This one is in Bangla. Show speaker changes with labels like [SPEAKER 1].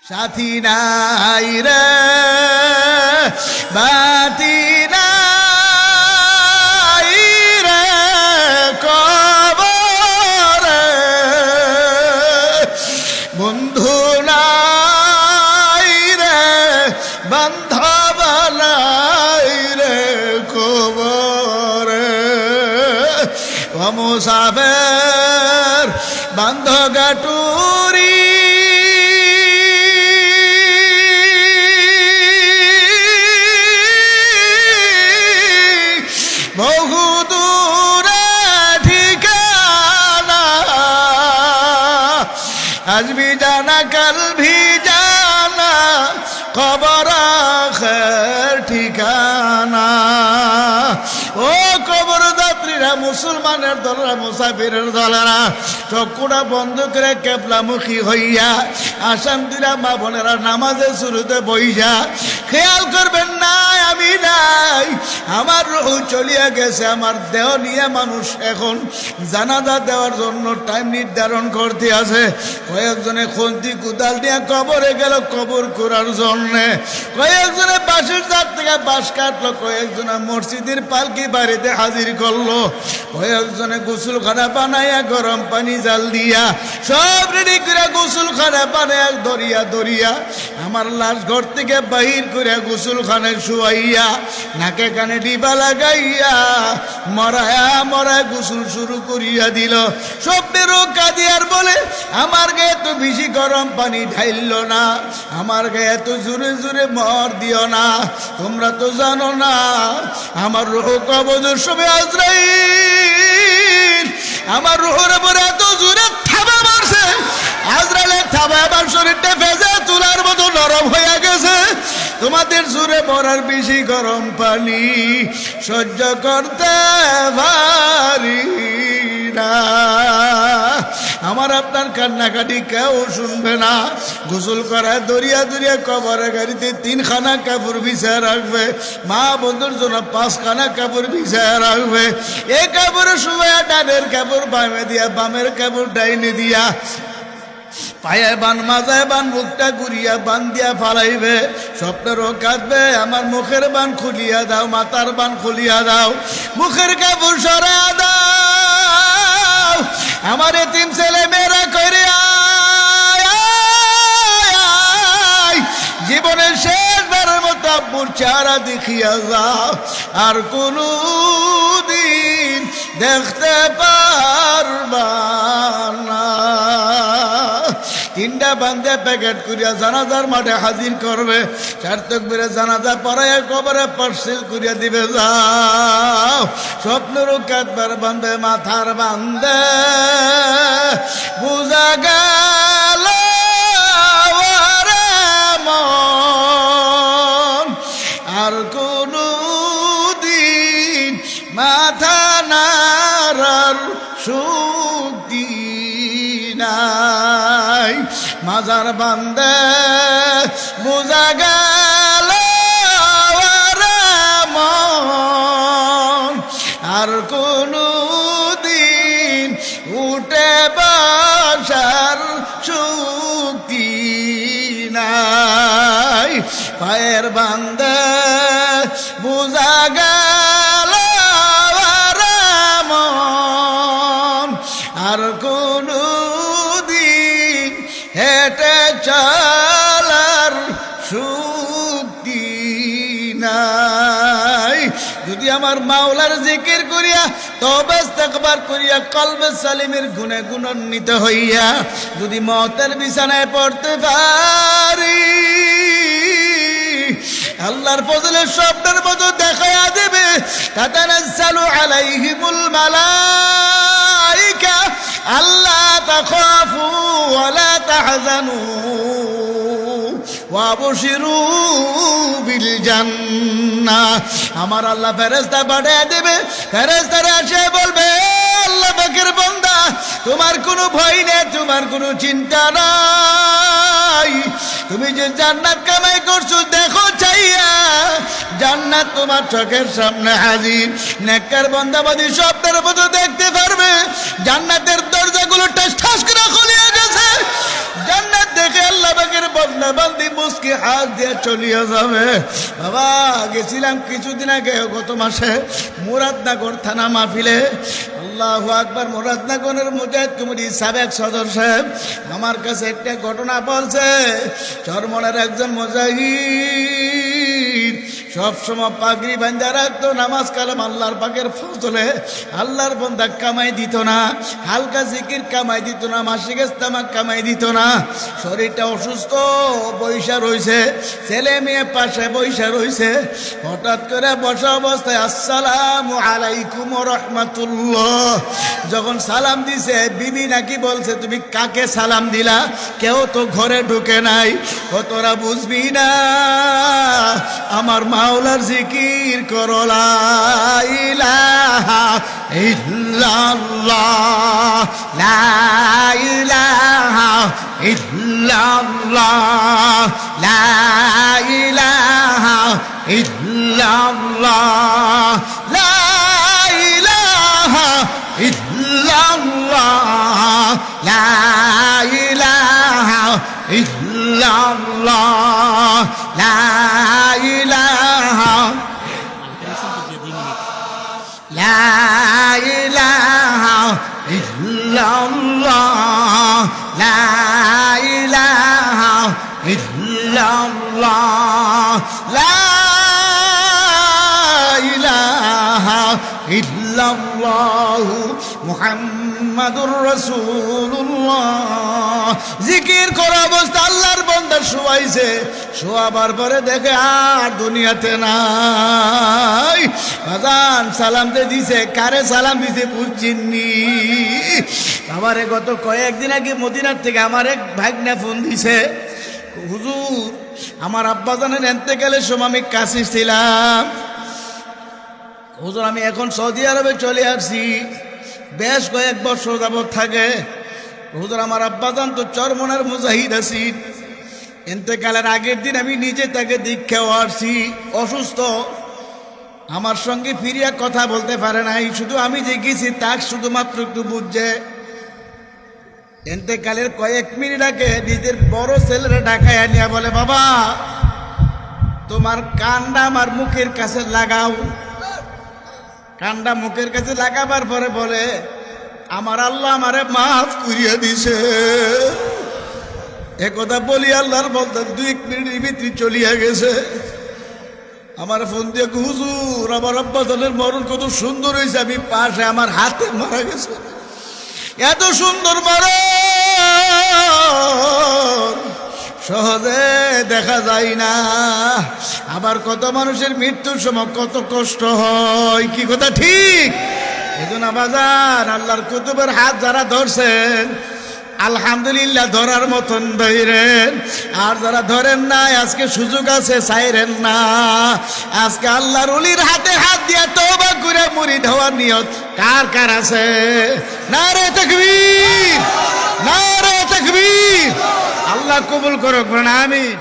[SPEAKER 1] সাথী নাই রে বাতি নাই রে কবরে, বন্ধু নাই রে বান্ধব নাই রে কবরে, ও মুসাফির বান্ধ গাটুরি বহু দূরে ঠিকানা, আজ ভি জানা কাল ভি জানা কবর আখির ঠিকানা। ও কবর যাত্রীরা, মুসলমানের দলরা, মুসাফিরের দলেরা, চক্ষুটা বন্ধ করে কেবলামুখী হইয়া আসামদিরা মা বোনেরা নামাজের শুরুতে বইয়া খেয়াল করবেন না আমি নাই, আমার রূহ চলিয়া গেছে, আমার দেহ নিয়ে মানুষ এখন জানাজা দেওয়ার জন্য টাইম নির্ধারণ করতে আছে। কয়েকজনে খন্তি কুদাল নিয়ে কবরে গেল কবর করার জন্যে, কয়েকজনে বাঁশের জাত থেকে বাঁশ কাটলো, কয়েকজনে মসজিদের পালকি বাড়িতে হাজির করলো, কয়েকজনে গোসলখানা বানাইয়া গরম পানি জাল দিয়া সব রেডি করে গোসলখানা বানাইয়া দরিয়া দরিয়া আমার লাশ ঘর থেকে বাহির করে গোসলখানায় শুয়াইয়া নাকে কানে ডিবা লাগাইয়া মরায়া মরায় গোসল শুরু করিয়া দিল। সবেরও কাদিয়ার বলে আমার গায়ে তো বেশি গরম পানি ঢাইল না, আমার গায়ে এত জোরে জোরে মর দিও না, তোমরা তো জানো না আমার রূহ কবজের সময় আজরাইল আমার রূহের উপরে এত জোরে থাবা মারছে, আজরাইলের থাবা আমার শরীরটা ভেজে তুলার মতো নরম হয়ে গেছে। তোমাদের জোরে মরার বেশি গরম পানি সহ্য করতে পারি না, আমার আপনার কান্নাকাটি কেউ শুনবে না। গোসল করায় দরিয়া দরিয়া কবরের গাড়িতে 3 খানা কাপড় বিছায় রাখবে, মা বন্ধুর জন্য 5 খানা কাপড় বিছায় রাখবে। এই কাপড়ে শুয়ে ডানের কাপড় বামে দিয়া, বামের কাপড় ডাইনে দিয়া, পায়ে বান মাজায় বান মুখটা ঘুরিয়া বান দিয়া ফালাইবে। স্বপ্নেরও কাঁদবে আমার মুখের বান খুলিয়া দাও, মাথার বান খুলিয়া দাও, মুখের কাপড় সরা দাও, আমার এতিম ছেলে মেয়েরা করে জীবনের শেষবারের মতো আব্বুর চেহারা দেখিয়া যাও, আর কোনো দিন দেখতে পারবা না। 3টা বান্ধে প্যাকেট করিয়া জানাজার মাঠে হাজির করবে, 4 তাকবীরে জানাজা পড়াইয়া কবরে পার্সেল করিয়া দিবে। যাও স্বপ্নেরও কাঁদবার বান্ধে মাথার বান্ধে বুঝা গেল মন, আর কোনো দিন মাথা নাড়ার শক্তি নাই। মাজার বান্ধে বুঝা গেল মন, আর কোনো দিন উঠে বসার শক্তি নাই। পায়ের বান্ধে বুঝা গেল মন, আর কোনো দিন হেঁটে চলার শক্তি নাই। যদি আমার মাওলার জিকির করিয়া তওবা ইস্তিগফার করিয়া কলবে সালিমের গুণে গুণান্বিত হইয়া যদি মওতের বিছানায় পড়তে পারি, আল্লাহর ফজলের স্বপ্নের মতো দেখায়া দেবে। তাতানাজ্জালু আলাইহিমুল মালাইকা আল্লা তাখাফু ওয়া লা তাহজানু ওয়াবশিরু বিল জান্নাহ। আমার আল্লাহ ফেরেশতা পাঠিয়ে দেবে, ফেরেশতারা এসে বলবে আল্লাহ পাকের বান্দা তোমার কোনো ভয় নেই, তোমার কোনো চিন্তা নাই, তুমি যে জান্নাত কামাই করছো দেখো চাইয়া জান্নাত তোমার চোখের সামনে হাজির। নেককার বান্দাবাদী স্বপ্নের মতো দেখতে পারবে জান্নাতের দরজাগুলো ঠাস ঠাস করে খুলে গেছে। জান্নাত দেখে আল্লাহ পাকের বান্দা হাত দিয়ে চলিয়ে যাবে। বাবা গেছিলাম কিছুদিন আগে গত মাসে মুরাদনগর থানা মাহফিলে। আল্লাহু আকবার। মুরাদনগরের মুজাহিদ কমিটির সাবেক সদস্য সাহেব আমার কাছে একটা ঘটনা বলছে। চরমনের একজন মুজাহিদ সবসময় পাগড়ি বান্ধা রাখতো, নামাজ কালাম আল্লাহর পাকের ফজলে আল্লাহর বন্দা কামাই দিত না, হালকা জিকির কামাই দিত না, মাসিক ইস্তেমাক কামাই দিত না। শরীরটা অসুস্থ, বৈশা রইছে, ছেলে মেয়ে পাশে বৈশা রইছে। হঠাৎ করে বসা অবস্থায় আসসালামু আলাইকুম ওয়া রাহমাতুল্লাহ যখন সালাম দিছে, বিবি নাকি বলছে তুমি কাকে সালাম দিলা? কেউ তো ঘরে ঢুকে নাই। ও তোরা বুঝবি না, আমার মাওলার জিকির করো লা ইলাহা ইল্লাল্লাহ, লা ইলাহা ইল্লাল্লাহ, লা ইলাহা ইল্লাল্লাহ, লা ইলাহা ইল্লাল্লাহ, লা ইলাহা ইল্লাল্লাহ, লা ইলাহা লা ইলাহা ইল্লাল্লাহ, লা ইলাহা ইল্লাল্লাহ, লা ইলাহা ইল্লাল্লাহু মুহাম্মাদুর রাসূলুল্লাহ। জিকির করা অবস্থা আল্লাহর বান্দা শোয়াইছে, শোয়াবার পরে দেখে আর দুনিয়াতে নাই। আজান সালাম দিছে, কারে সালাম দিছে বুঝছিনি। আমারে গত কয়েকদিন আগে মদিনার থেকে আমার এক ভাগ্না ফোন দিছে, হুজুর আমার আব্বাজানের ইন্তেকালের সময় আমি কাছে ছিলাম, হুজুর আমি এখন সৌদি আরবে চলে আসছি, বেশ কয়েক বছর যাবত থাকে। হুজুর আমার আব্বাজান তো চরমনার মুজাহিদ আছেন, ইন্তেকালের আগের দিন আমি নিজে তাকে দীক্ষাও আসছি, অসুস্থ, আমার সঙ্গে ফিরিয়া কথা বলতে পারে নাই, শুধু আমি যে গেছি তাক শুধুমাত্র একটু বুঝছে। ইন্তেকালের কয়েক মিনিট আগে নিজের বড় ছেলেরা ঢাকায় আনিয়া বলে, বাবা তোমার কানটা আমার মুখের কাছে লাগাও। কানটা মুখের কাছে লাগাবার পরে বলে, আমার আল্লাহ আমারে মাফ করিয়া দিছে। একথা বলি আল্লাহর বলতে 2 মিনিটের ভিতরে চলিয়া গেছে। আমার ফোন দিয়ে, হুজুর আমার আব্বাজানের মরণ কত সুন্দর হয়েছে, আমি পাশে আমার হাতে মারা গেছে, এত সুন্দর মরণ সহজে দেখা যায় না। আবার কত মানুষের মৃত্যুর সময় কত কষ্ট হয়, কি কথা ঠিক? এজন্য বাজার আল্লাহর কুতুবের হাত যারা ধরছেন আলহামদুলিল্লাহ ধরার মতন ধরেন, আর যারা ধরেন নাই আজকে সুযোগ আছে, চাইরেন না। আজকে আল্লাহর ওলির হাতে হাত দিয়ে তওবা করে মুরিদ হওয়ার নিয়ত কার কার আছে? নারে তাকবীর, নারে তাকবীর। আল্লাহ কবুল করুক, আমিন।